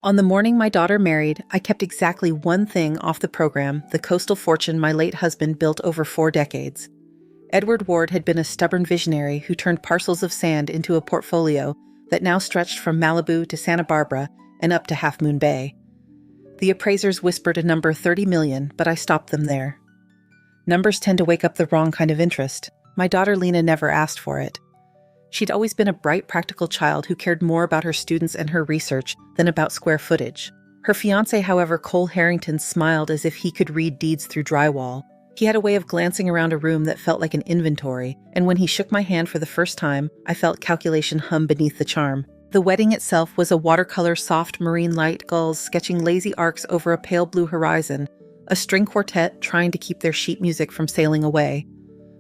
On the morning my daughter married, I kept exactly one thing off the program, the coastal fortune my late husband built over 4 decades. Edward Ward had been a stubborn visionary who turned parcels of sand into a portfolio that now stretched from Malibu to Santa Barbara and up to Half Moon Bay. The appraisers whispered a number 30 million, but I stopped them there. Numbers tend to wake up the wrong kind of interest. My daughter Lena never asked for it. She'd always been a bright, practical child who cared more about her students and her research than about square footage. Her fiancé, however, Cole Harrington, smiled as if he could read deeds through drywall. He had a way of glancing around a room that felt like an inventory, and when he shook my hand for the first time, I felt calculation hum beneath the charm. The wedding itself was a watercolor soft marine light gulls sketching lazy arcs over a pale blue horizon, a string quartet trying to keep their sheet music from sailing away.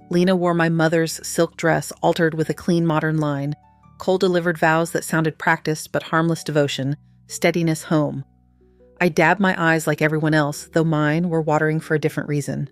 Lena wore my mother's silk dress altered with a clean modern line. Cole delivered vows that sounded practiced but harmless devotion, steadiness home. I dabbed my eyes like everyone else, though mine were watering for a different reason.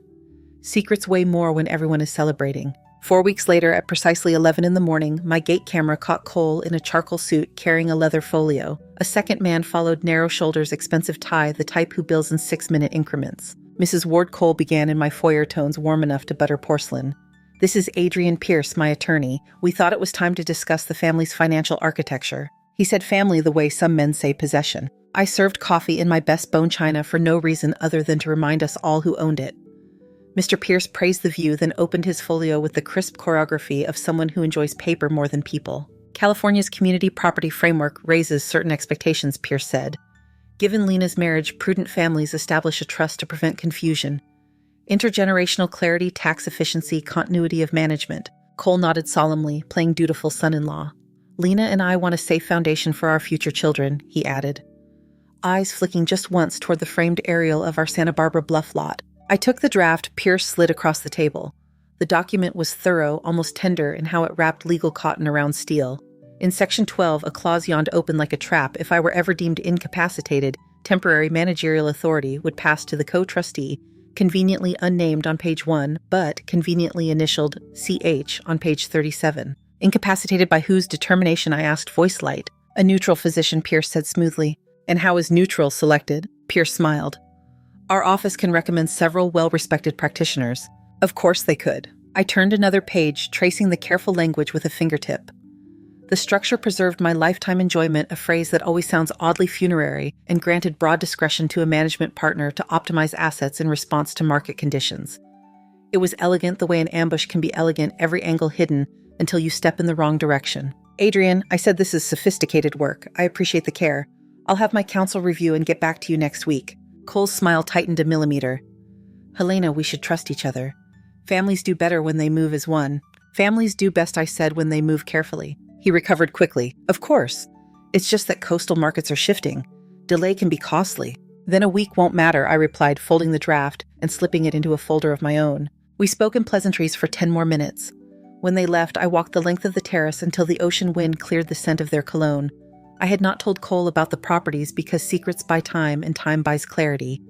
Secrets weigh more when everyone is celebrating. 4 weeks later, at precisely 11 in the morning, my gate camera caught Cole in a charcoal suit carrying a leather folio. A second man followed narrow shoulders, expensive tie, the type who bills in 6-minute increments. Mrs. Ward Cole began in my foyer tones warm enough to butter porcelain. This is Adrian Pierce, my attorney. We thought it was time to discuss the family's financial architecture. He said family the way some men say possession. I served coffee in my best bone china for no reason other than to remind us all who owned it. Mr. Pierce praised the view, then opened his folio with the crisp choreography of someone who enjoys paper more than people. California's community property framework raises certain expectations, Pierce said. Given Lena's marriage, prudent families establish a trust to prevent confusion. Intergenerational clarity, tax efficiency, continuity of management. Cole nodded solemnly, playing dutiful son-in-law. Lena and I want a safe foundation for our future children, he added. Eyes flicking just once toward the framed aerial of our Santa Barbara bluff lot. I took the draft Pierce slid across the table. The document was thorough, almost tender in how it wrapped legal cotton around steel. In Section 12, a clause yawned open like a trap. If I were ever deemed incapacitated, temporary managerial authority would pass to the co-trustee, conveniently unnamed on page 1, but conveniently initialed CH on page 37. Incapacitated by whose determination, I asked, voice light. A neutral physician, Pierce said smoothly. And how is neutral selected? Pierce smiled. Our office can recommend several well-respected practitioners. Of course they could. I turned another page, tracing the careful language with a fingertip. The structure preserved my lifetime enjoyment, a phrase that always sounds oddly funerary, and granted broad discretion to a management partner to optimize assets in response to market conditions. It was elegant the way an ambush can be elegant, every angle hidden, until you step in the wrong direction. Adrian, I said this is sophisticated work. I appreciate the care. I'll have my counsel review and get back to you next week. Cole's smile tightened a millimeter. Helena, we should trust each other. Families do better when they move as one. Families do best, I said, when they move carefully. He recovered quickly. Of course. It's just that coastal markets are shifting. Delay can be costly. Then a week won't matter, I replied, folding the draft and slipping it into a folder of my own. We spoke in pleasantries for 10 more minutes. When they left, I walked the length of the terrace until the ocean wind cleared the scent of their cologne. I had not told Cole about the properties because secrets buy time and time buys clarity.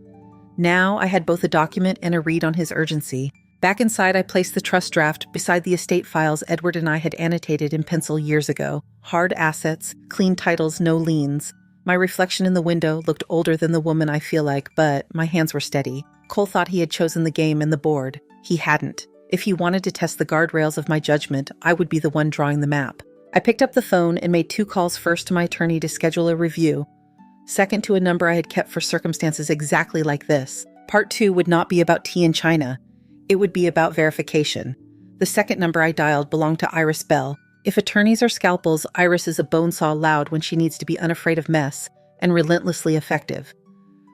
Now I had both a document and a read on his urgency. Back inside, I placed the trust draft beside the estate files Edward and I had annotated in pencil years ago. Hard assets, clean titles, no liens. My reflection in the window looked older than the woman I feel like, but my hands were steady. Cole thought he had chosen the game and the board. He hadn't. If he wanted to test the guardrails of my judgment, I would be the one drawing the map. I picked up the phone and made 2 calls, first to my attorney to schedule a review, second to a number I had kept for circumstances exactly like this. Part 2 would not be about tea in China. It would be about verification. The second number I dialed belonged to Iris Bell. If attorneys are scalpels, Iris is a bonesaw loud when she needs to be unafraid of mess and relentlessly effective.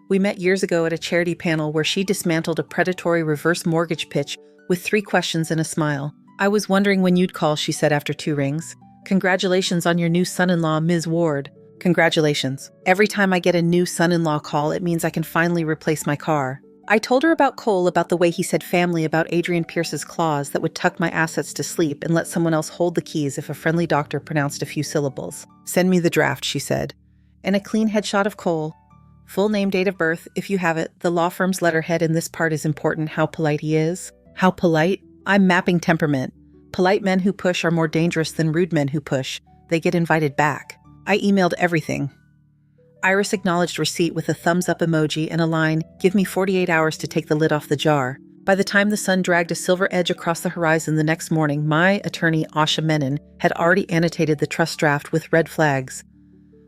We met years ago at a charity panel where she dismantled a predatory reverse mortgage pitch with 3 questions and a smile. I was wondering when you'd call, she said after 2 rings. Congratulations on your new son-in-law, Ms. Ward. Congratulations. Every time I get a new son-in-law call, it means I can finally replace my car. I told her about Cole, about the way he said family, about Adrian Pierce's clause that would tuck my assets to sleep and let someone else hold the keys if a friendly doctor pronounced a few syllables. Send me the draft, she said. And a clean headshot of Cole. Full name, date of birth, if you have it. The law firm's letterhead in this part is important. How polite he is. How polite? I'm mapping temperament. Polite men who push are more dangerous than rude men who push. They get invited back. I emailed everything. Iris acknowledged receipt with a thumbs-up emoji and a line, "Give me 48 hours to take the lid off the jar." By the time the sun dragged a silver edge across the horizon the next morning, my attorney, Asha Menon, had already annotated the trust draft with red flags.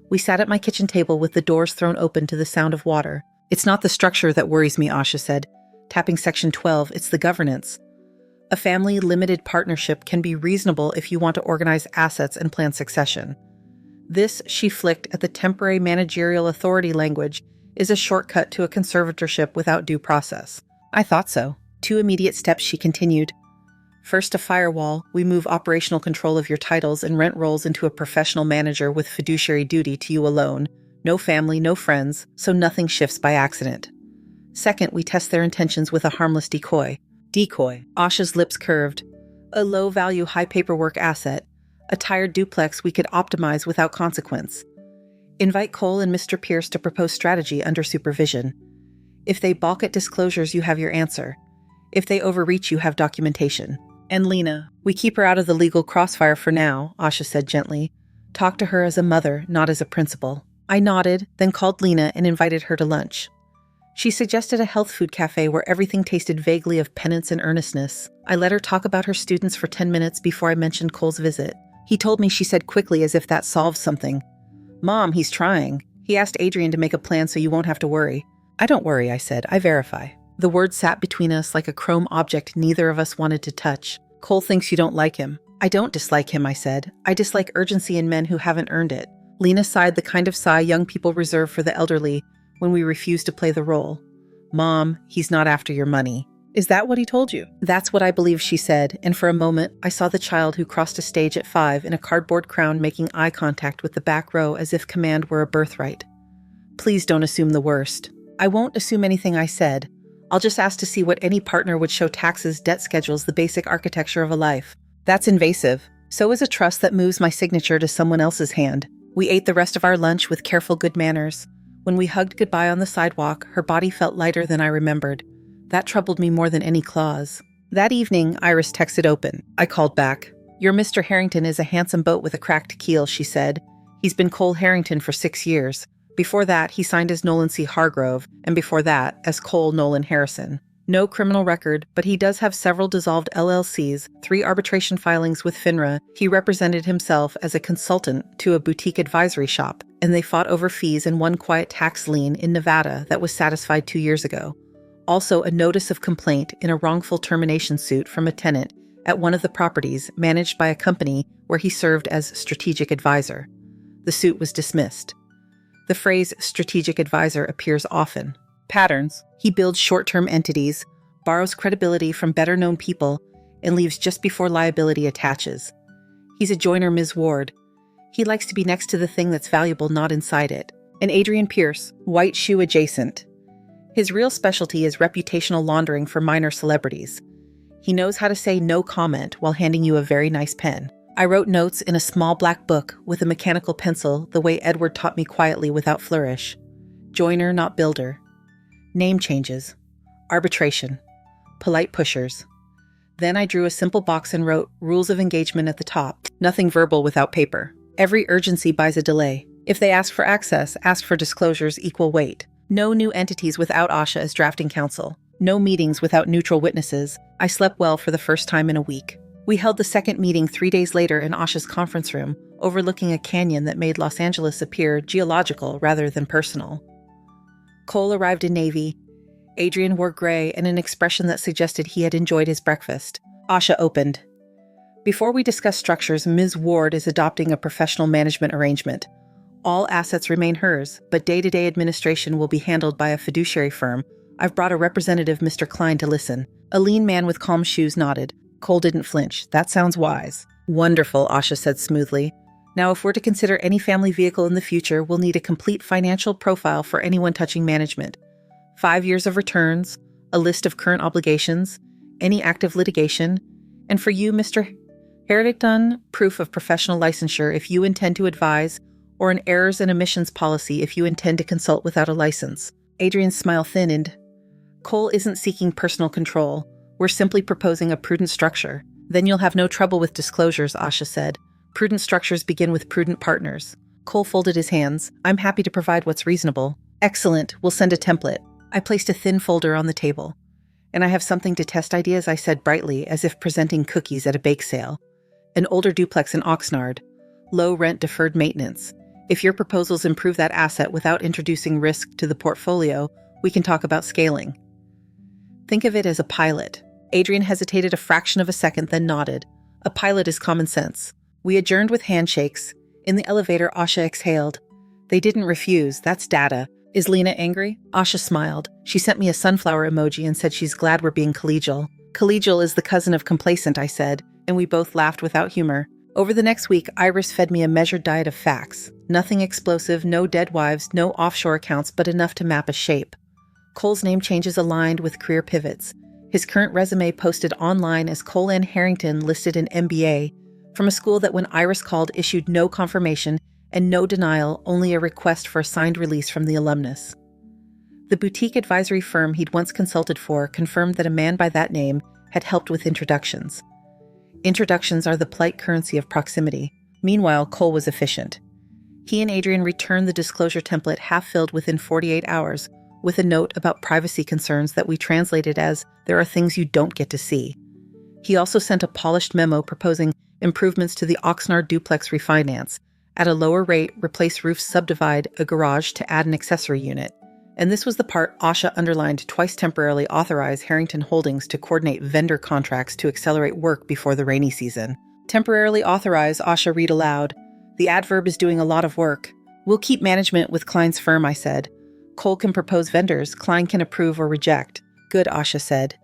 We sat at my kitchen table with the doors thrown open to the sound of water. "It's not the structure that worries me," Asha said, tapping Section 12, "it's the governance. A family limited partnership can be reasonable if you want to organize assets and plan succession. This," she flicked at the temporary managerial authority language, "is a shortcut to a conservatorship without due process." I thought so. 2 immediate steps, she continued. "First, a firewall. We move operational control of your titles and rent roles into a professional manager with fiduciary duty to you alone. No family, no friends, so nothing shifts by accident. Second, we test their intentions with a harmless decoy." Decoy. Asha's lips curved. "A low-value, high-paperwork asset. A tired duplex we could optimize without consequence. Invite Cole and Mr. Pierce to propose strategy under supervision. If they balk at disclosures, you have your answer. If they overreach, you have documentation. And Lena, we keep her out of the legal crossfire for now," Asha said gently. "Talk to her as a mother, not as a principal." I nodded, then called Lena and invited her to lunch. She suggested a health food cafe where everything tasted vaguely of penance and earnestness. I let her talk about her students for 10 minutes before I mentioned Cole's visit. "He told me," she said quickly, as if that solved something. "Mom, he's trying. He asked Adrian to make a plan so you won't have to worry." "I don't worry," I said. "I verify." The word sat between us like a chrome object neither of us wanted to touch. "Cole thinks you don't like him." "I don't dislike him," I said. "I dislike urgency in men who haven't earned it." Lena sighed, the kind of sigh young people reserve for the elderly when we refuse to play the role. "Mom, he's not after your money." "Is that what he told you?" "That's what I believe," she said, and for a moment I saw the child who crossed a stage at 5 in a cardboard crown making eye contact with the back row as if command were a birthright. "Please don't assume the worst." "I won't assume anything," I said. "I'll just ask to see what any partner would show: taxes, debt schedules, the basic architecture of a life." "That's invasive. So is a trust that moves my signature to someone else's hand." We ate the rest of our lunch with careful good manners. When we hugged goodbye on the sidewalk, her body felt lighter than I remembered. That troubled me more than any clause. That evening, Iris texted open. I called back. "Your Mr. Harrington is a handsome boat with a cracked keel," she said. "He's been Cole Harrington for 6 years. Before that, he signed as Nolan C. Hargrove, and before that, as Cole Nolan Harrison. No criminal record, but he does have several dissolved LLCs, 3 arbitration filings with FINRA. He represented himself as a consultant to a boutique advisory shop, and they fought over fees and 1 quiet tax lien in Nevada that was satisfied 2 years ago. Also, a notice of complaint in a wrongful termination suit from a tenant at one of the properties managed by a company where he served as strategic advisor. The suit was dismissed. The phrase strategic advisor appears often. Patterns. He builds short-term entities, borrows credibility from better-known people, and leaves just before liability attaches. He's a joiner, Ms. Ward. He likes to be next to the thing that's valuable, not inside it. And Adrian Pierce, white shoe adjacent. His real specialty is reputational laundering for minor celebrities. He knows how to say no comment while handing you a very nice pen. I wrote notes in a small black book with a mechanical pencil the way Edward taught me quietly without flourish. Joiner, not builder. Name changes. Arbitration. Polite pushers. Then I drew a simple box and wrote rules of engagement at the top. Nothing verbal without paper. Every urgency buys a delay. If they ask for access, ask for disclosures equal weight. No new entities without Asha as drafting counsel. No meetings without neutral witnesses. I slept well for the first time in a week. We held the second meeting 3 days later in Asha's conference room, overlooking a canyon that made Los Angeles appear geological rather than personal. Cole arrived in navy. Adrian wore gray and an expression that suggested he had enjoyed his breakfast. Asha opened. "Before we discuss structures, Ms. Ward is adopting a professional management arrangement. All assets remain hers, but day-to-day administration will be handled by a fiduciary firm. I've brought a representative, Mr. Klein, to listen." A lean man with calm shoes nodded. Cole didn't flinch. "That sounds wise." "Wonderful," Asha said smoothly. "Now, if we're to consider any family vehicle in the future, we'll need a complete financial profile for anyone touching management. 5 years of returns, a list of current obligations, any active litigation, and for you, Mr. Harrington, proof of professional licensure if you intend to advise, or an errors and omissions policy if you intend to consult without a license." Adrian's smile thinned. "Cole isn't seeking personal control. We're simply proposing a prudent structure. Then you'll have no trouble with disclosures," Asha said. "Prudent structures begin with prudent partners." Cole folded his hands. I'm happy to provide what's reasonable. Excellent, we'll send a template. I placed a thin folder on the table. And I have something to test ideas, I said brightly, as if presenting cookies at a bake sale. An older duplex in Oxnard. Low rent deferred maintenance. If your proposals improve that asset without introducing risk to the portfolio, we can talk about scaling. Think of it as a pilot. Adrian hesitated a fraction of a second, then nodded. A pilot is common sense. We adjourned with handshakes. In the elevator, Asha exhaled. They didn't refuse, that's data. Is Lena angry? Asha smiled. She sent me a sunflower emoji and said she's glad we're being collegial. Collegial is the cousin of complacent, I said, and we both laughed without humor. Over the next week, Iris fed me a measured diet of facts. Nothing explosive, no dead wives, no offshore accounts, but enough to map a shape. Cole's name changes aligned with career pivots. His current resume posted online as Cole N. Harrington listed an MBA from a school that when Iris called issued no confirmation and no denial, only a request for a signed release from the alumnus. The boutique advisory firm he'd once consulted for confirmed that a man by that name had helped with introductions. Introductions are the polite currency of proximity. Meanwhile, Cole was efficient. He and Adrian returned the disclosure template half-filled within 48 hours, with a note about privacy concerns that we translated as, there are things you don't get to see. He also sent a polished memo proposing improvements to the Oxnard duplex refinance. At a lower rate, replace roofs, subdivide a garage to add an accessory unit. And this was the part Asha underlined: twice temporarily authorize Harrington Holdings to coordinate vendor contracts to accelerate work before the rainy season. Temporarily authorize, Asha read aloud. The adverb is doing a lot of work. We'll keep management with Klein's firm, I said. Cole can propose vendors, Klein can approve or reject. Good, Asha said.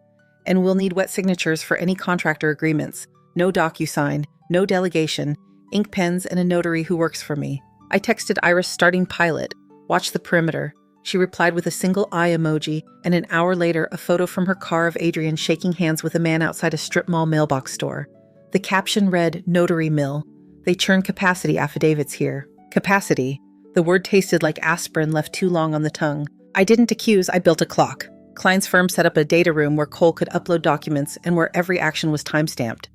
And we'll need wet signatures for any contractor agreements. No DocuSign, no delegation, ink pens, and a notary who works for me. I texted Iris starting pilot. Watch the perimeter. She replied with a single eye emoji, and an hour later, a photo from her car of Adrian shaking hands with a man outside a strip mall mailbox store. The caption read, Notary Mill. They churn capacity affidavits here. Capacity. The word tasted like aspirin left too long on the tongue. I didn't accuse, I built a clock. Klein's firm set up a data room where Cole could upload documents and where every action was time-stamped.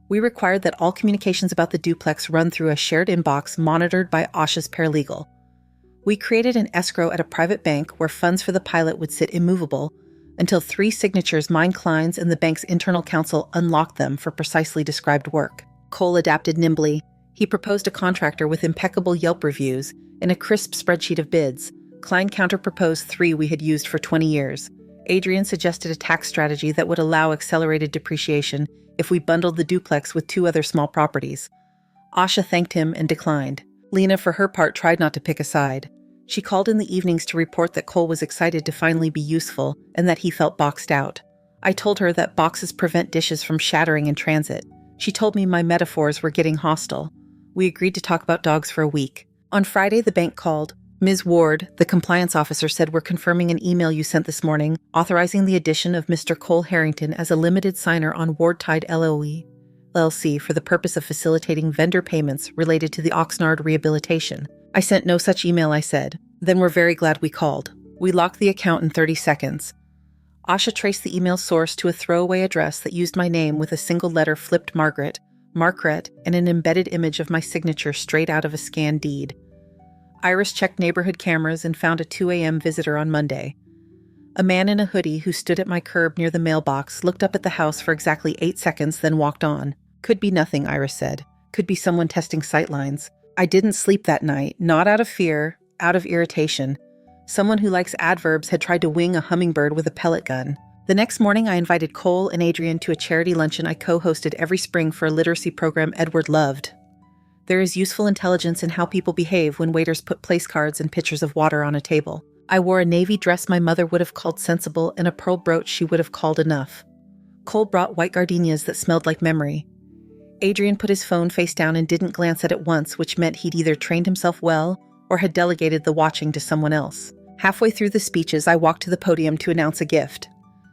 We required that all communications about the duplex run through a shared inbox monitored by Asha's paralegal. We created an escrow at a private bank where funds for the pilot would sit immovable until 3 signatures, mine, Klein's, and the bank's internal counsel, unlocked them for precisely described work. Cole adapted nimbly. He proposed a contractor with impeccable Yelp reviews and a crisp spreadsheet of bids. Klein counter-proposed 3 we had used for 20 years. Adrian suggested a tax strategy that would allow accelerated depreciation if we bundled the duplex with 2 other small properties. Asha thanked him and declined. Lena, for her part, tried not to pick a side. She called in the evenings to report that Cole was excited to finally be useful and that he felt boxed out. I told her that boxes prevent dishes from shattering in transit. She told me my metaphors were getting hostile. We agreed to talk about dogs for a week. On Friday, the bank called. Ms. Ward, the compliance officer, said we're confirming an email you sent this morning authorizing the addition of Mr. Cole Harrington as a limited signer on Ward Tide LLC for the purpose of facilitating vendor payments related to the Oxnard rehabilitation. I sent no such email, I said. Then we're very glad we called. We locked the account in 30 seconds. Asha traced the email source to a throwaway address that used my name with a single letter flipped Margaret, and an embedded image of my signature straight out of a scanned deed. Iris checked neighborhood cameras and found a 2 a.m. visitor on Monday. A man in a hoodie who stood at my curb near the mailbox looked up at the house for exactly 8 seconds, then walked on. Could be nothing, Iris said. Could be someone testing sightlines. I didn't sleep that night, not out of fear, out of irritation. Someone who likes adverbs had tried to wing a hummingbird with a pellet gun. The next morning, I invited Cole and Adrian to a charity luncheon I co-hosted every spring for a literacy program Edward loved. There is useful intelligence in how people behave when waiters put place cards and pitchers of water on a table. I wore a navy dress my mother would have called sensible and a pearl brooch she would have called enough. Cole brought white gardenias that smelled like memory. Adrian put his phone face down and didn't glance at it once, which meant he'd either trained himself well or had delegated the watching to someone else. Halfway through the speeches, I walked to the podium to announce a gift.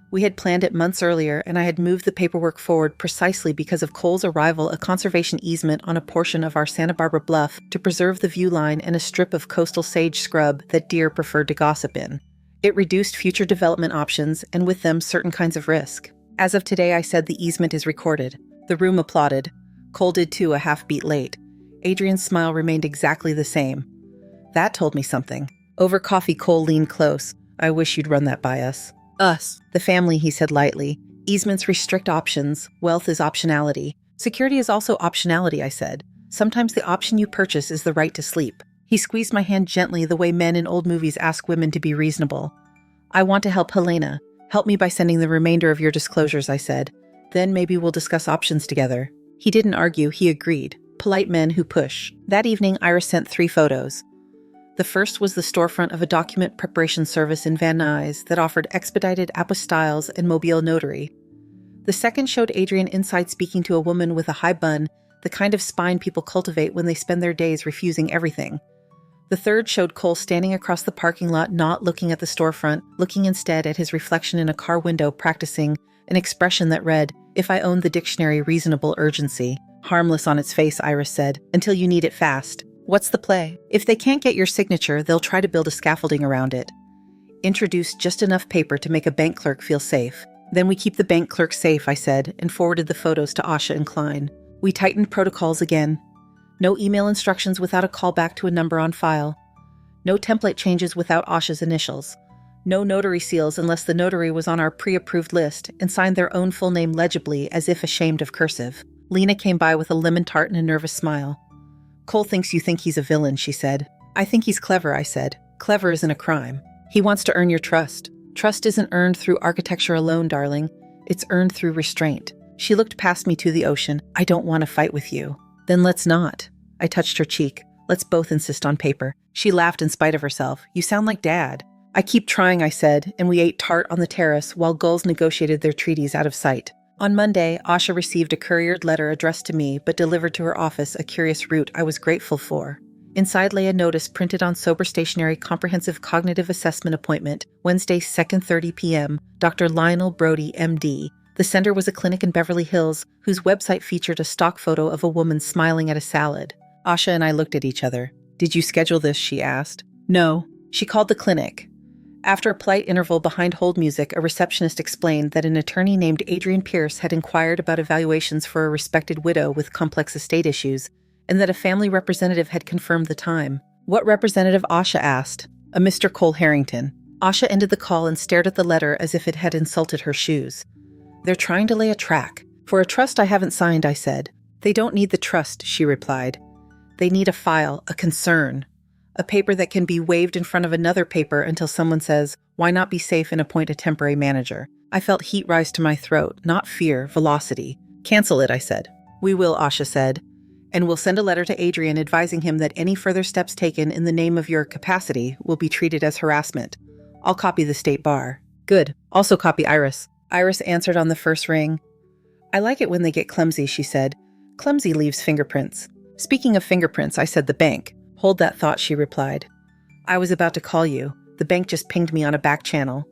We had planned it months earlier, and I had moved the paperwork forward precisely because of Cole's arrival, a conservation easement on a portion of our Santa Barbara bluff to preserve the view line and a strip of coastal sage scrub that deer preferred to gossip in. It reduced future development options, and with them certain kinds of risk. As of today, I said the easement is recorded. The room applauded. Cole did too, a half beat late. Adrian's smile remained exactly the same. That told me something. Over coffee, Cole leaned close. I wish you'd run that by us. Us. The family, he said lightly. Easements restrict options. Wealth is optionality. Security is also optionality, I said. Sometimes the option you purchase is the right to sleep. He squeezed my hand gently the way men in old movies ask women to be reasonable. I want to help Helena. Help me by sending the remainder of your disclosures, I said. Then maybe we'll discuss options together. He didn't argue, he agreed. Polite men who push. That evening, Iris sent 3 photos. The first was the storefront of a document preparation service in Van Nuys that offered expedited apostilles and mobile notary. The second showed Adrian inside speaking to a woman with a high bun, the kind of spine people cultivate when they spend their days refusing everything. The third showed Cole standing across the parking lot, not looking at the storefront, looking instead at his reflection in a car window, practicing an expression that read, "If I owned the dictionary, reasonable urgency." Harmless on its face, Iris said, until you need it fast. What's the play? If they can't get your signature, they'll try to build a scaffolding around it. Introduce just enough paper to make a bank clerk feel safe. Then we keep the bank clerk safe, I said, and forwarded the photos to Asha and Klein. We tightened protocols again. No email instructions without a callback to a number on file. No template changes without Asha's initials. No notary seals unless the notary was on our pre-approved list and signed their own full name legibly as if ashamed of cursive. Lena came by with a lemon tart and a nervous smile. Cole thinks you think he's a villain, she said. I think he's clever, I said. Clever isn't a crime. He wants to earn your trust. Trust isn't earned through architecture alone, darling. It's earned through restraint. She looked past me to the ocean. I don't want to fight with you. Then let's not. I touched her cheek. Let's both insist on paper. She laughed in spite of herself. You sound like Dad. I keep trying, I said, and we ate tart on the terrace while gulls negotiated their treaties out of sight. On Monday, Asha received a couriered letter addressed to me but delivered to her office, a curious route I was grateful for. Inside lay a notice printed on sober stationery: comprehensive cognitive assessment appointment, Wednesday, 2:30 p.m., Dr. Lionel Brody, MD. The sender was a clinic in Beverly Hills whose website featured a stock photo of a woman smiling at a salad. Asha and I looked at each other. Did you schedule this? She asked. No. She called the clinic. After a polite interval behind hold music, a receptionist explained that an attorney named Adrian Pierce had inquired about evaluations for a respected widow with complex estate issues, and that a family representative had confirmed the time. What representative? Asha asked. A Mr. Cole Harrington. Asha ended the call and stared at the letter as if it had insulted her shoes. They're trying to lay a track. For a trust I haven't signed, I said. They don't need the trust, she replied. They need a file, a concern. A paper that can be waved in front of another paper until someone says, why not be safe and appoint a temporary manager? I felt heat rise to my throat, not fear, velocity. Cancel it, I said. We will, Asha said. And we'll send a letter to Adrian advising him that any further steps taken in the name of your capacity will be treated as harassment. I'll copy the state bar. Good. Also copy Iris. Iris answered on the first ring. I like it when they get clumsy, she said. Clumsy leaves fingerprints. Speaking of fingerprints, I said the bank. Hold that thought, she replied. I was about to call you. The bank just pinged me on a back channel.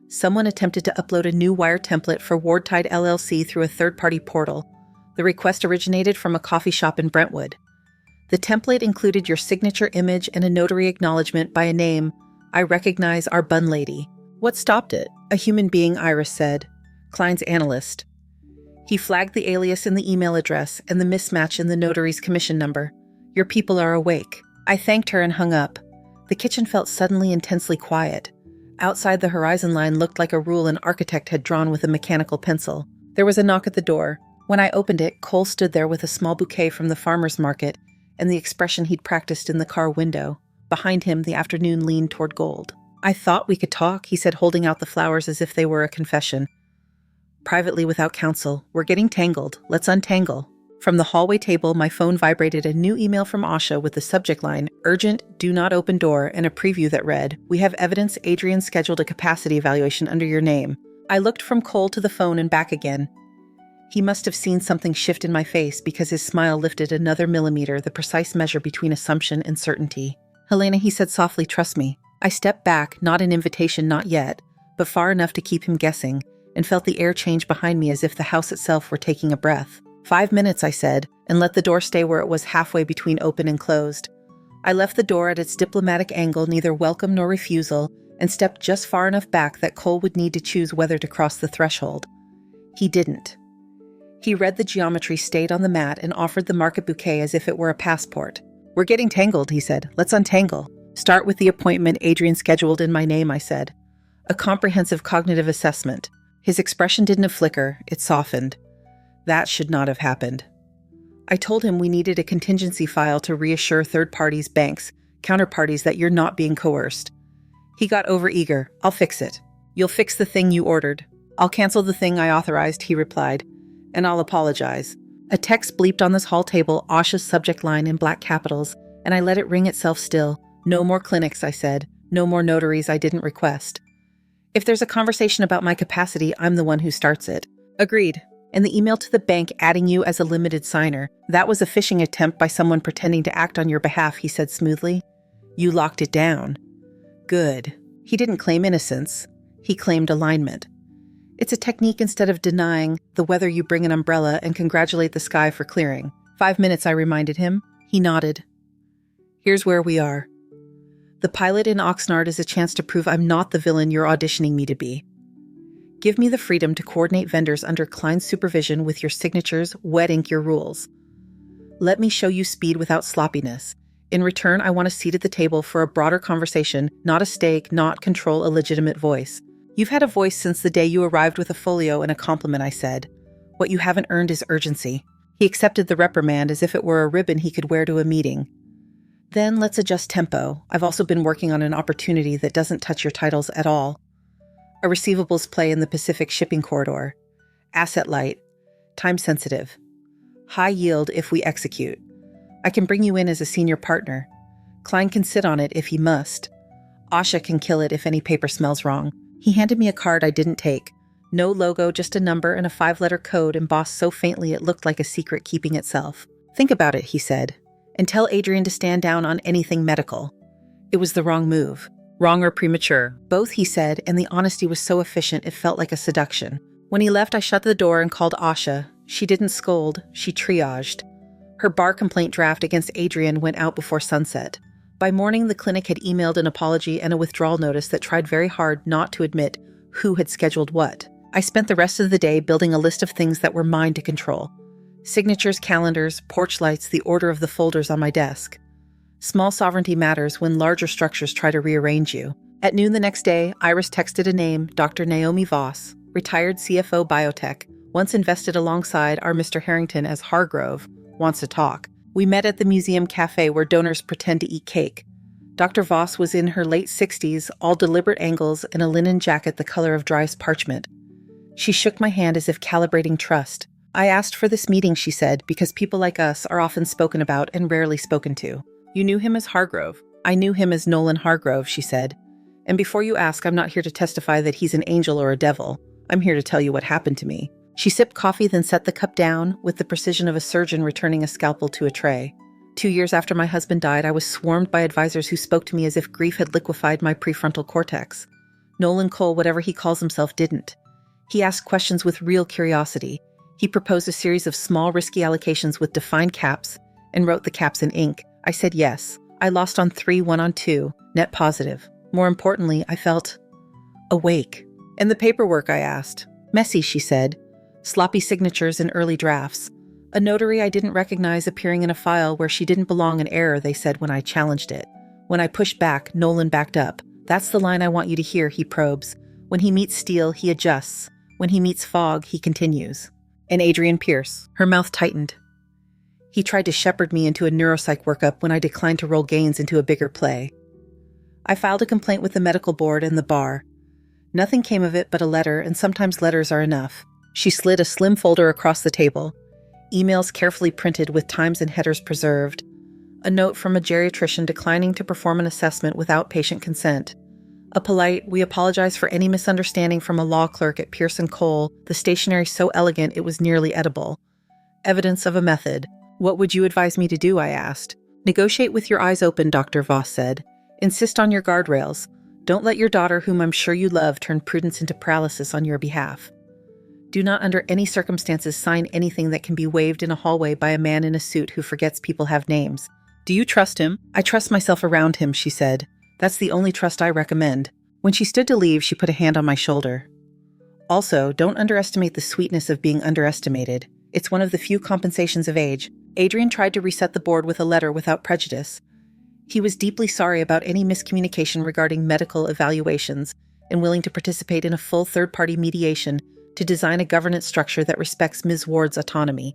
Someone attempted to upload a new wire template for Wardtide LLC through a third-party portal. The request originated from a coffee shop in Brentwood. The template included your signature image and a notary acknowledgement by a name. I recognize our bun lady. What stopped it? A human being, Iris said. Klein's analyst. He flagged the alias in the email address and the mismatch in the notary's commission number. Your people are awake. I thanked her and hung up. The kitchen felt suddenly intensely quiet. Outside, the horizon line looked like a rule an architect had drawn with a mechanical pencil. There was a knock at the door. When I opened it, Cole stood there with a small bouquet from the farmer's market and the expression he'd practiced in the car window. Behind him, the afternoon leaned toward gold. I thought we could talk, he said, holding out the flowers as if they were a confession. Privately, without counsel. We're getting tangled. Let's untangle. From the hallway table, my phone vibrated a new email from Asha with the subject line, urgent, do not open door, and a preview that read, we have evidence Adrian scheduled a capacity evaluation under your name. I looked from Cole to the phone and back again. He must have seen something shift in my face because his smile lifted another millimeter, the precise measure between assumption and certainty. Helena, he said softly, trust me. I stepped back, not an invitation, not yet, but far enough to keep him guessing, and felt the air change behind me as if the house itself were taking a breath. 5 minutes, I said, and let the door stay where it was halfway between open and closed. I left the door at its diplomatic angle, neither welcome nor refusal, and stepped just far enough back that Cole would need to choose whether to cross the threshold. He didn't. He read the geometry stayed on the mat and offered the market bouquet as if it were a passport. "We're getting tangled," he said. "Let's untangle." "Start with the appointment Adrian scheduled in my name," I said. "A comprehensive cognitive assessment." His expression didn't flicker, it softened. That should not have happened. I told him we needed a contingency file to reassure third parties, banks, counterparties that you're not being coerced. He got overeager. "I'll fix it." "You'll fix the thing you ordered." "I'll cancel the thing I authorized," he replied. "And I'll apologize." A text bleeped on this hall table, Asha's subject line in black capitals, and I let it ring itself still. "No more clinics," I said. "No more notaries I didn't request. If there's a conversation about my capacity, I'm the one who starts it." "Agreed." And the email to the bank adding you as a limited signer, that was a phishing attempt by someone pretending to act on your behalf, he said smoothly. "You locked it down." Good. He didn't claim innocence. He claimed alignment. It's a technique instead of denying the weather you bring an umbrella and congratulate the sky for clearing. 5 minutes, I reminded him. He nodded. Here's where we are. The pilot in Oxnard is a chance to prove I'm not the villain you're auditioning me to be. Give me the freedom to coordinate vendors under Klein's supervision with your signatures, wet ink your rules. Let me show you speed without sloppiness. In return, I want a seat at the table for a broader conversation, not a stake, not control a legitimate voice. You've had a voice since the day you arrived with a folio and a compliment, I said. What you haven't earned is urgency. He accepted the reprimand as if it were a ribbon he could wear to a meeting. Then let's adjust tempo. I've also been working on an opportunity that doesn't touch your titles at all. A receivables play in the Pacific shipping corridor. Asset light. Time sensitive. High yield if we execute. I can bring you in as a senior partner. Klein can sit on it if he must. Asha can kill it if any paper smells wrong. He handed me a card I didn't take. No logo, just a number and a 5-letter code embossed so faintly it looked like a secret keeping itself. Think about it, he said, and tell Adrian to stand down on anything medical. It was the wrong move. Wrong or premature. Both, he said, and the honesty was so efficient it felt like a seduction. When he left, I shut the door and called Asha. She didn't scold, she triaged. Her bar complaint draft against Adrian went out before sunset. By morning, the clinic had emailed an apology and a withdrawal notice that tried very hard not to admit who had scheduled what. I spent the rest of the day building a list of things that were mine to control. Signatures, calendars, porch lights, the order of the folders on my desk. Small sovereignty matters when larger structures try to rearrange you. At noon the next day, Iris texted a name, Dr. Naomi Voss, retired CFO biotech, once invested alongside our Mr. Harrington as Hargrove, wants to talk. We met at the museum cafe where donors pretend to eat cake. Dr. Voss was in her late 60s, all deliberate angles, and a linen jacket the color of driest parchment. She shook my hand as if calibrating trust. I asked for this meeting, she said, because people like us are often spoken about and rarely spoken to. You knew him as Hargrove. I knew him as Nolan Hargrove, she said. And before you ask, I'm not here to testify that he's an angel or a devil. I'm here to tell you what happened to me. She sipped coffee, then set the cup down with the precision of a surgeon returning a scalpel to a tray. 2 years after my husband died, I was swarmed by advisors who spoke to me as if grief had liquefied my prefrontal cortex. Nolan Cole, whatever he calls himself, didn't. He asked questions with real curiosity. He proposed a series of small, risky allocations with defined caps and wrote the caps in ink. I said yes. I lost on 3, won on 2, net positive. More importantly, I felt awake. And the paperwork, I asked. Messy, she said. Sloppy signatures and early drafts. A notary I didn't recognize appearing in a file where she didn't belong, an error, they said when I challenged it. When I pushed back, Nolan backed up. That's the line I want you to hear, he probes. When he meets steel, he adjusts. When he meets fog, he continues. And Adrian Pierce. Her mouth tightened. He tried to shepherd me into a neuropsych workup when I declined to roll gains into a bigger play. I filed a complaint with the medical board and the bar. Nothing came of it but a letter, and sometimes letters are enough. She slid a slim folder across the table. Emails carefully printed with times and headers preserved. A note from a geriatrician declining to perform an assessment without patient consent. A polite, we apologize for any misunderstanding from a law clerk at Pierce & Cole, the stationery so elegant it was nearly edible. Evidence of a method. What would you advise me to do, I asked. Negotiate with your eyes open, Dr. Voss said. Insist on your guardrails. Don't let your daughter, whom I'm sure you love, turn prudence into paralysis on your behalf. Do not under any circumstances sign anything that can be waved in a hallway by a man in a suit who forgets people have names. Do you trust him? I trust myself around him, she said. That's the only trust I recommend. When she stood to leave, she put a hand on my shoulder. Also, don't underestimate the sweetness of being underestimated. It's one of the few compensations of age. Adrian tried to reset the board with a letter without prejudice. He was deeply sorry about any miscommunication regarding medical evaluations and willing to participate in a full third-party mediation to design a governance structure that respects Ms. Ward's autonomy.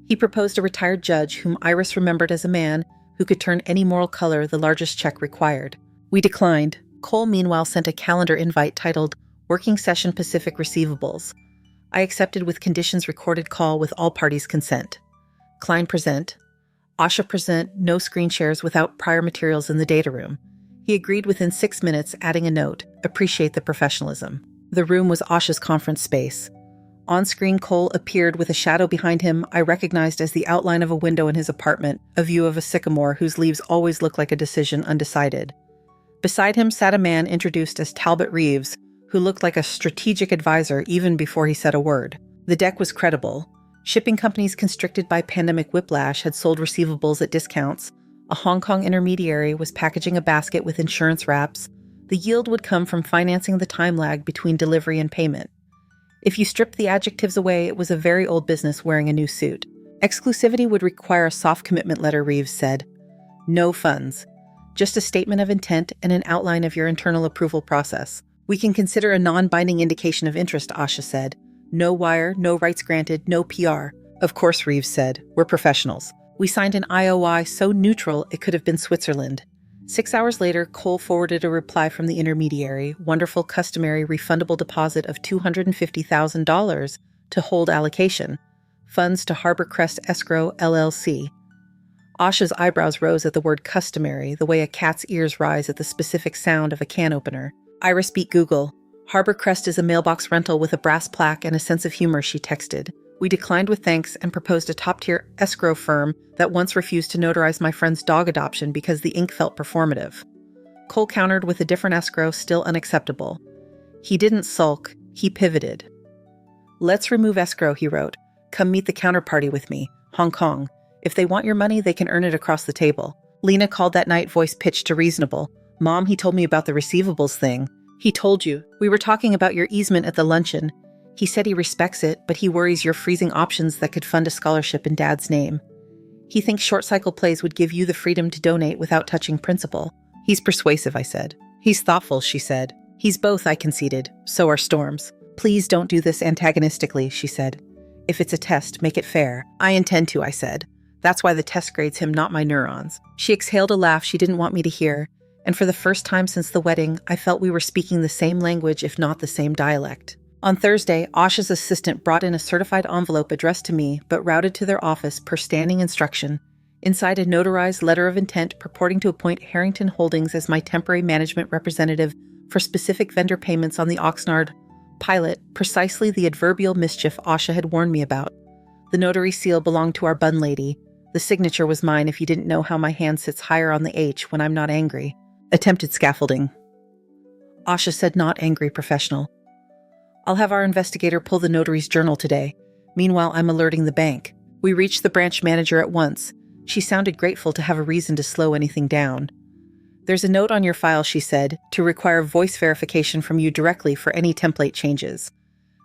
He proposed a retired judge whom Iris remembered as a man who could turn any moral color the largest check required. We declined. Cole meanwhile sent a calendar invite titled Working Session Pacific Receivables. I accepted with conditions recorded call with all parties' consent. Klein present. Asha present, no screen shares without prior materials in the data room. He agreed within 6 minutes, adding a note, appreciate the professionalism. The room was Asha's conference space. On-screen Cole appeared with a shadow behind him I recognized as the outline of a window in his apartment, a view of a sycamore whose leaves always look like a decision undecided. Beside him sat a man introduced as Talbot Reeves, who looked like a strategic advisor even before he said a word. The deck was credible. Shipping companies constricted by pandemic whiplash had sold receivables at discounts. A Hong Kong intermediary was packaging a basket with insurance wraps. The yield would come from financing the time lag between delivery and payment. If you stripped the adjectives away, it was a very old business wearing a new suit. Exclusivity would require a soft commitment letter, Reeves said. No funds. Just a statement of intent and an outline of your internal approval process. We can consider a non-binding indication of interest, Asha said. No wire, no rights granted, no PR. Of course, Reeves said. We're professionals. We signed an IOI so neutral it could have been Switzerland. 6 hours later, Cole forwarded a reply from the intermediary, wonderful customary refundable deposit of $250,000 to hold allocation. Funds to Harbor Crest Escrow, LLC. Asha's eyebrows rose at the word customary, the way a cat's ears rise at the specific sound of a can opener. Iris beat Google. Harbor Crest is a mailbox rental with a brass plaque and a sense of humor, she texted. We declined with thanks and proposed a top-tier escrow firm that once refused to notarize my friend's dog adoption because the ink felt performative. Cole countered with a different escrow, still unacceptable. He didn't sulk, he pivoted. Let's remove escrow, he wrote. Come meet the counterparty with me, Hong Kong. If they want your money, they can earn it across the table. Lena called that night, voice pitched to reasonable. Mom, he told me about the receivables thing. He told you. We were talking about your easement at the luncheon. He said he respects it, but he worries you're freezing options that could fund a scholarship in Dad's name. He thinks short-cycle plays would give you the freedom to donate without touching principal. He's persuasive, I said. He's thoughtful, she said. He's both, I conceded. So are Storms. Please don't do this antagonistically, she said. If it's a test, make it fair. I intend to, I said. That's why the test grades him, not my neurons. She exhaled a laugh she didn't want me to hear, and for the first time since the wedding, I felt we were speaking the same language, if not the same dialect. On Thursday, Asha's assistant brought in a certified envelope addressed to me, but routed to their office per standing instruction. Inside a notarized letter of intent purporting to appoint Harrington Holdings as my temporary management representative for specific vendor payments on the Oxnard pilot, precisely the adverbial mischief Asha had warned me about. The notary seal belonged to our bun lady. The signature was mine if you didn't know how my hand sits higher on the H when I'm not angry. Attempted scaffolding. Asha said not angry, professional. I'll have our investigator pull the notary's journal today. Meanwhile, I'm alerting the bank. We reached the branch manager at once. She sounded grateful to have a reason to slow anything down. There's a note on your file, she said, to require voice verification from you directly for any template changes.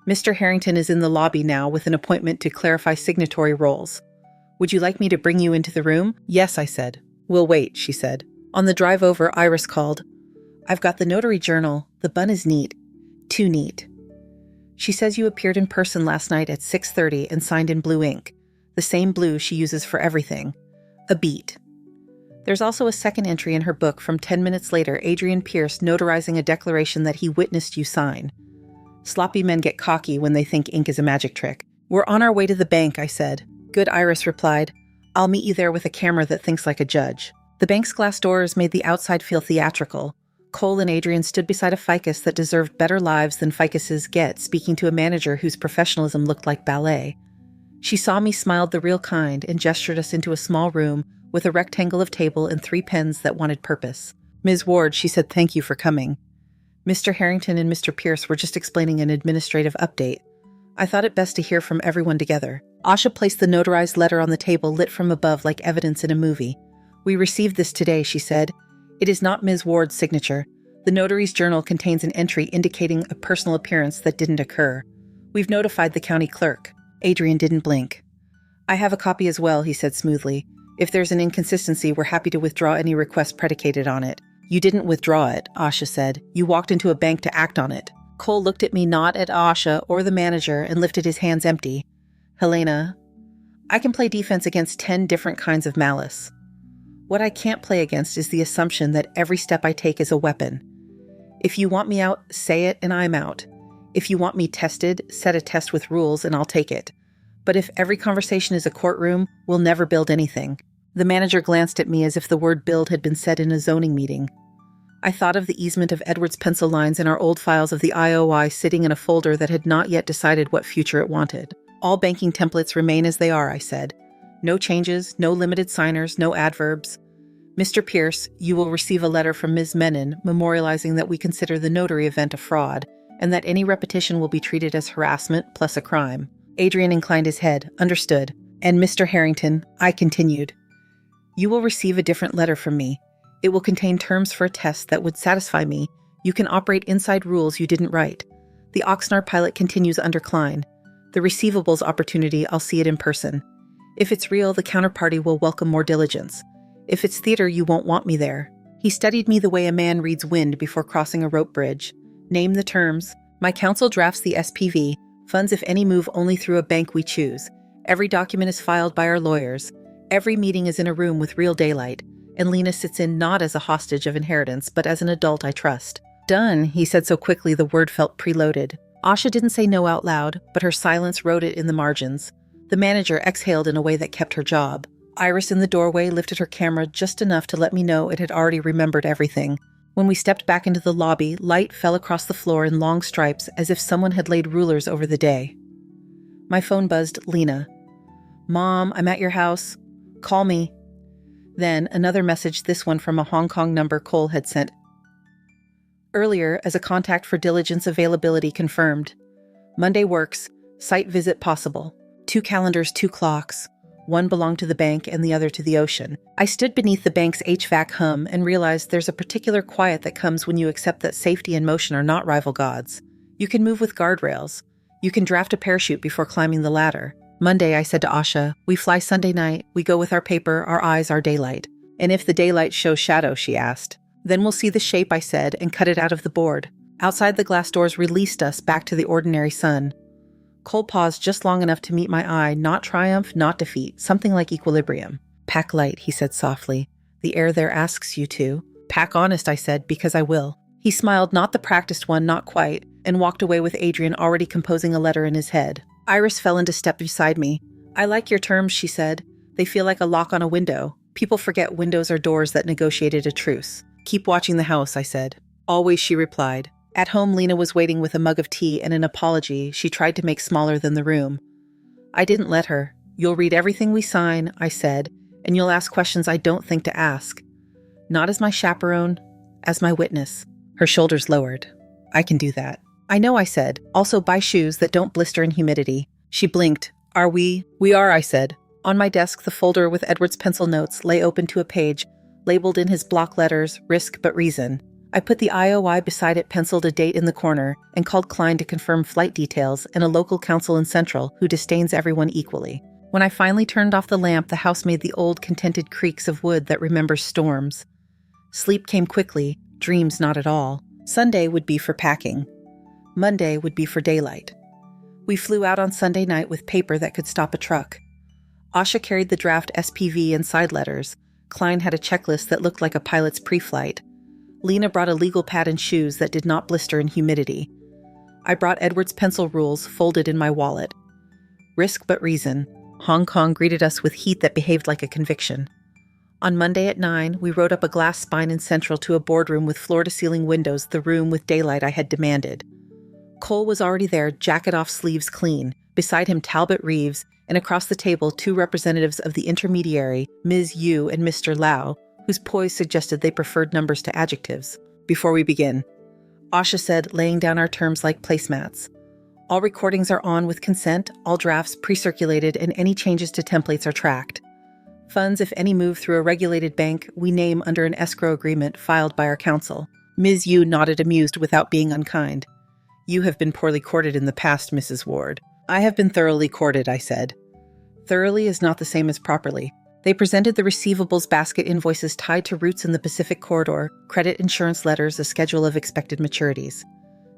Mr. Harrington is in the lobby now with an appointment to clarify signatory roles. Would you like me to bring you into the room? Yes, I said. We'll wait, she said. On the drive over, Iris called. I've got the notary journal. The bun is neat. Too neat. She says you appeared in person last night at 6:30 and signed in blue ink. The same blue she uses for everything. A beat. There's also a second entry in her book from 10 minutes later, Adrian Pierce notarizing a declaration that he witnessed you sign. Sloppy men get cocky when they think ink is a magic trick. We're on our way to the bank, I said. Good, Iris replied. I'll meet you there with a camera that thinks like a judge. The bank's glass doors made the outside feel theatrical. Cole and Adrian stood beside a ficus that deserved better lives than ficuses get, speaking to a manager whose professionalism looked like ballet. She saw me, smiled the real kind, and gestured us into a small room with a rectangle of table and 3 pens that wanted purpose. Ms. Ward, she said, thank you for coming. Mr. Harrington and Mr. Pierce were just explaining an administrative update. I thought it best to hear from everyone together. Asha placed the notarized letter on the table, lit from above like evidence in a movie. We received this today, she said. It is not Ms. Ward's signature. The notary's journal contains an entry indicating a personal appearance that didn't occur. We've notified the county clerk. Adrian didn't blink. I have a copy as well, he said smoothly. If there's an inconsistency, we're happy to withdraw any request predicated on it. You didn't withdraw it, Asha said. You walked into a bank to act on it. Cole looked at me, not at Asha or the manager, and lifted his hands empty. Helena, I can play defense against 10 different kinds of malice. What I can't play against is the assumption that every step I take is a weapon. If you want me out, say it and I'm out. If you want me tested, set a test with rules and I'll take it. But if every conversation is a courtroom, we'll never build anything. The manager glanced at me as if the word build had been said in a zoning meeting. I thought of the easement of Edward's pencil lines in our old files of the IOI sitting in a folder that had not yet decided what future it wanted. All banking templates remain as they are, I said. No changes, no limited signers, no adverbs. Mr. Pierce, you will receive a letter from Ms. Menon memorializing that we consider the notary event a fraud, and that any repetition will be treated as harassment plus a crime. Adrian inclined his head. Understood. And Mr. Harrington, I continued. You will receive a different letter from me. It will contain terms for a test that would satisfy me. You can operate inside rules you didn't write. The Oxnard pilot continues under Klein. The receivables opportunity, I'll see it in person. If it's real, the counterparty will welcome more diligence. If it's theater, you won't want me there. He studied me the way a man reads wind before crossing a rope bridge. Name the terms. My counsel drafts the SPV. Funds, if any, move only through a bank we choose. Every document is filed by our lawyers. Every meeting is in a room with real daylight. And Lena sits in not as a hostage of inheritance, but as an adult I trust. Done, he said so quickly the word felt preloaded. Asha didn't say no out loud, but her silence wrote it in the margins. The manager exhaled in a way that kept her job. Iris in the doorway lifted her camera just enough to let me know it had already remembered everything. When we stepped back into the lobby, light fell across the floor in long stripes as if someone had laid rulers over the day. My phone buzzed. Lena. Mom, I'm at your house. Call me. Then another message, this one from a Hong Kong number Cole had sent earlier as a contact for diligence availability confirmed. Monday works. Site visit possible. 2 calendars, 2 clocks. One belonged to the bank and the other to the ocean. I stood beneath the bank's HVAC hum and realized there's a particular quiet that comes when you accept that safety and motion are not rival gods. You can move with guardrails. You can draft a parachute before climbing the ladder. Monday, I said to Asha, we fly Sunday night, we go with our paper, our eyes, our daylight. And if the daylight shows shadow, she asked. Then we'll see the shape, I said, and cut it out of the board. Outside the glass doors released us back to the ordinary sun. Cole paused just long enough to meet my eye, not triumph, not defeat, something like equilibrium. Pack light, he said softly. The air there asks you to. Pack honest, I said, because I will. He smiled, not the practiced one, not quite, and walked away with Adrian already composing a letter in his head. Iris fell into step beside me. I like your terms, she said. They feel like a lock on a window. People forget windows are doors that negotiated a truce. Keep watching the house, I said. Always, she replied. At home, Lena was waiting with a mug of tea and an apology she tried to make smaller than the room. I didn't let her. You'll read everything we sign, I said, and you'll ask questions I don't think to ask. Not as my chaperone, as my witness. Her shoulders lowered. I can do that. I know, I said. Also buy shoes that don't blister in humidity. She blinked. Are we? We are, I said. On my desk, the folder with Edward's pencil notes lay open to a page, labeled in his block letters, risk but reason. I put the IOI beside it, penciled a date in the corner, and called Klein to confirm flight details and a local counsel in Central who disdains everyone equally. When I finally turned off the lamp, the house made the old contented creaks of wood that remembers storms. Sleep came quickly, dreams not at all. Sunday would be for packing. Monday would be for daylight. We flew out on Sunday night with paper that could stop a truck. Asha carried the draft SPV and side letters. Klein had a checklist that looked like a pilot's pre-flight. Lena brought a legal pad and shoes that did not blister in humidity. I brought Edward's pencil rules folded in my wallet. Risk but reason. Hong Kong greeted us with heat that behaved like a conviction. On Monday at 9, we rode up a glass spine in Central to a boardroom with floor-to-ceiling windows, the room with daylight I had demanded. Cole was already there, jacket off, sleeves clean. Beside him, Talbot Reeves, and across the table, 2 representatives of the intermediary, Ms. Yu and Mr. Lau, whose poise suggested they preferred numbers to adjectives. Before we begin, Asha said, laying down our terms like placemats. All recordings are on with consent, all drafts pre-circulated, and any changes to templates are tracked. Funds, if any, move through a regulated bank we name under an escrow agreement filed by our counsel. Ms. Yu nodded, amused without being unkind. You have been poorly courted in the past, Mrs. Ward. I have been thoroughly courted, I said. Thoroughly is not the same as properly. They presented the receivables basket invoices tied to routes in the Pacific Corridor, credit insurance letters, a schedule of expected maturities.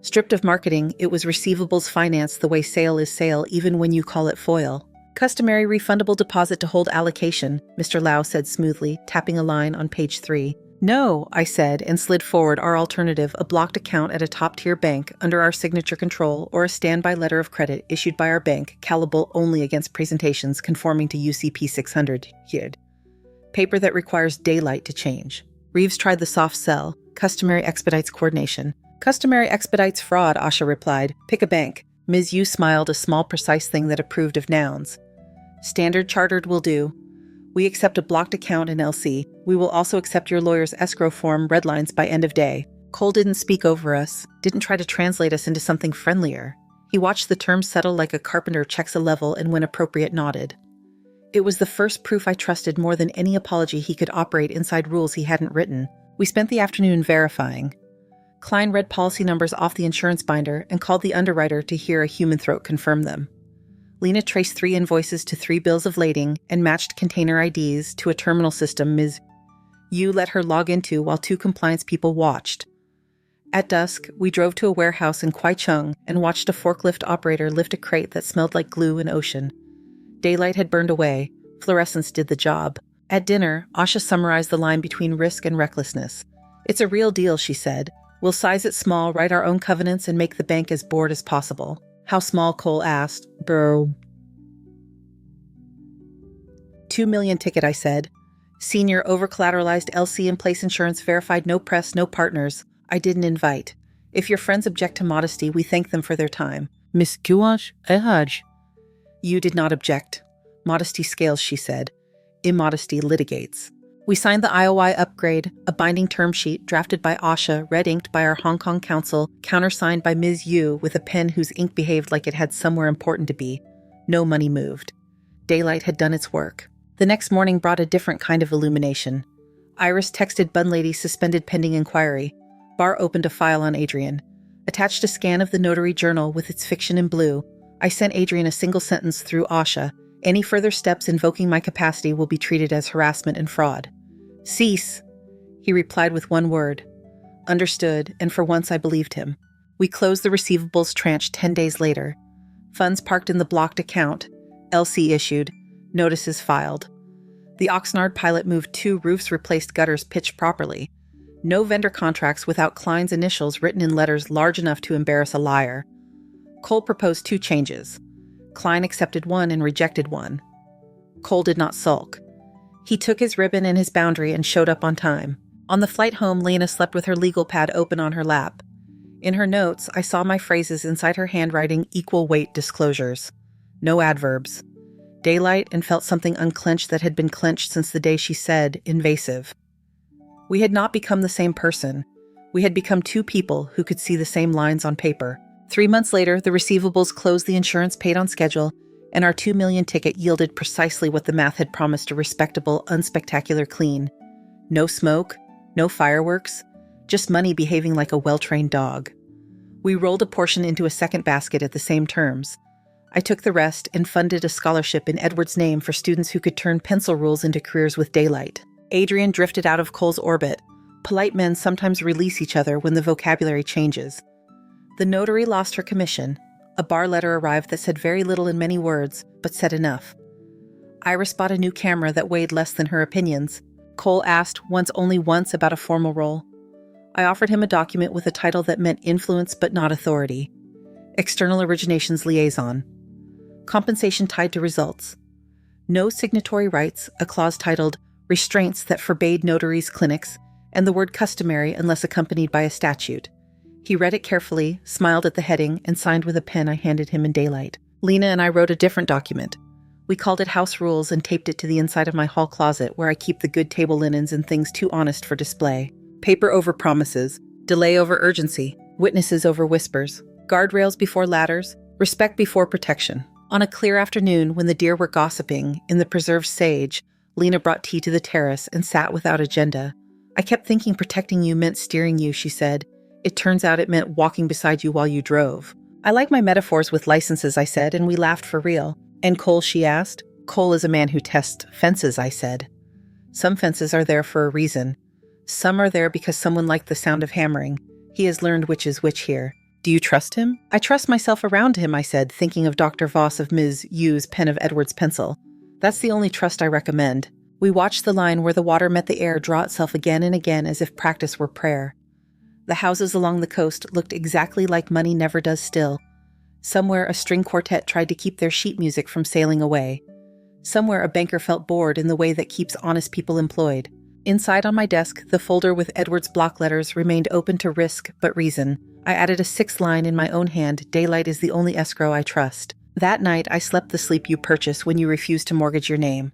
Stripped of marketing, it was receivables finance the way sale is sale even when you call it foil. Customary refundable deposit to hold allocation, Mr. Lau said smoothly, tapping a line on page 3. No, I said, and slid forward our alternative, a blocked account at a top-tier bank under our signature control or a standby letter of credit issued by our bank, callable only against presentations conforming to UCP 600, HID. Paper that requires daylight to change. Reeves tried the soft sell. Customary expedites coordination. Customary expedites fraud, Asha replied. Pick a bank. Ms. Yu smiled, a small precise thing that approved of nouns. Standard Chartered will do. We accept a blocked account in LC. We will also accept your lawyer's escrow form red lines by end of day. Cole didn't speak over us, didn't try to translate us into something friendlier. He watched the terms settle like a carpenter checks a level and when appropriate nodded. It was the first proof I trusted more than any apology he could operate inside rules he hadn't written. We spent the afternoon verifying. Klein read policy numbers off the insurance binder and called the underwriter to hear a human throat confirm them. Lena traced 3 invoices to 3 bills of lading and matched container IDs to a terminal system Ms. Yu let her log into while 2 compliance people watched. At dusk, we drove to a warehouse in Kwaichung and watched a forklift operator lift a crate that smelled like glue and ocean. Daylight had burned away. Fluorescence did the job. At dinner, Asha summarized the line between risk and recklessness. It's a real deal, she said. We'll size it small, write our own covenants, and make the bank as bored as possible. How small, Cole asked. Bro. 2 million ticket, I said. Senior over-collateralized LC in place insurance verified, no press, no partners. I didn't invite. If your friends object to modesty, we thank them for their time. Miss Kuwash, Ehaj. You did not object. Modesty scales, she said. Immodesty litigates. We signed the IOI upgrade, a binding term sheet drafted by Asha, red-inked by our Hong Kong counsel, countersigned by Ms. Yu with a pen whose ink behaved like it had somewhere important to be. No money moved. Daylight had done its work. The next morning brought a different kind of illumination. Iris texted Bun Lady suspended pending inquiry. Bar opened a file on Adrian. Attached a scan of the notary journal with its fiction in blue. I sent Adrian a single sentence through Asha. Any further steps invoking my capacity will be treated as harassment and fraud. Cease, he replied with one word. Understood, and for once I believed him. We closed the receivables tranche 10 days later. Funds parked in the blocked account. LC issued. Notices filed. The Oxnard pilot moved 2 roofs, replaced gutters pitched properly. No vendor contracts without Klein's initials written in letters large enough to embarrass a liar. Cole proposed 2 changes. Klein accepted one and rejected one. Cole did not sulk. He took his ribbon and his boundary and showed up on time. On the flight home, Lena slept with her legal pad open on her lap. In her notes, I saw my phrases inside her handwriting, equal weight disclosures. No adverbs. Daylight, and felt something unclench that had been clenched since the day she said, invasive. We had not become the same person. We had become 2 people who could see the same lines on paper. 3 months later, the receivables closed, the insurance paid on schedule, and our 2 million ticket yielded precisely what the math had promised, a respectable, unspectacular clean. No smoke, no fireworks, just money behaving like a well-trained dog. We rolled a portion into a second basket at the same terms. I took the rest and funded a scholarship in Edward's name for students who could turn pencil rules into careers with daylight. Adrian drifted out of Cole's orbit. Polite men sometimes release each other when the vocabulary changes. The notary lost her commission. A bar letter arrived that said very little in many words, but said enough. Iris bought a new camera that weighed less than her opinions. Cole asked only once about a formal role. I offered him a document with a title that meant influence but not authority. External Originations Liaison. Compensation tied to results. No signatory rights, a clause titled Restraints that forbade notaries' clinics, and the word customary unless accompanied by a statute. He read it carefully, smiled at the heading, and signed with a pen I handed him in daylight. Lena and I wrote a different document. We called it House Rules and taped it to the inside of my hall closet where I keep the good table linens and things too honest for display. Paper over promises, delay over urgency, witnesses over whispers, guardrails before ladders, respect before protection. On a clear afternoon when the deer were gossiping in the preserved sage, Lena brought tea to the terrace and sat without agenda. I kept thinking protecting you meant steering you, she said. It turns out it meant walking beside you while you drove. I like my metaphors with licenses, I said, and we laughed for real. And Cole, she asked. Cole is a man who tests fences, I said. Some fences are there for a reason. Some are there because someone liked the sound of hammering. He has learned which is which here. Do you trust him? I trust myself around him, I said, thinking of Dr. Voss of Ms. Yu's pen of Edward's pencil. That's the only trust I recommend. We watched the line where the water met the air draw itself again and again as if practice were prayer. The houses along the coast looked exactly like money never does still. Somewhere a string quartet tried to keep their sheet music from sailing away. Somewhere a banker felt bored in the way that keeps honest people employed. Inside on my desk, the folder with Edward's block letters remained open to risk but reason. I added a 6th line in my own hand: daylight is the only escrow I trust. That night, I slept the sleep you purchase when you refuse to mortgage your name.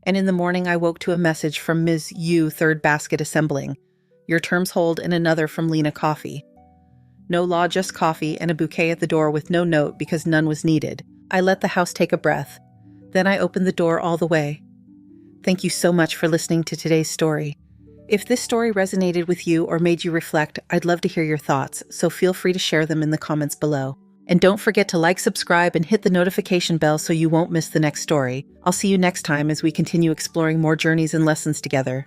And in the morning, I woke to a message from Ms. Yu, third basket assembling. Your terms hold, and another from Lena Coffee. No law, just coffee, and a bouquet at the door with no note because none was needed. I let the house take a breath. Then I opened the door all the way. Thank you so much for listening to today's story. If this story resonated with you or made you reflect, I'd love to hear your thoughts, so feel free to share them in the comments below. And don't forget to like, subscribe, and hit the notification bell so you won't miss the next story. I'll see you next time as we continue exploring more journeys and lessons together.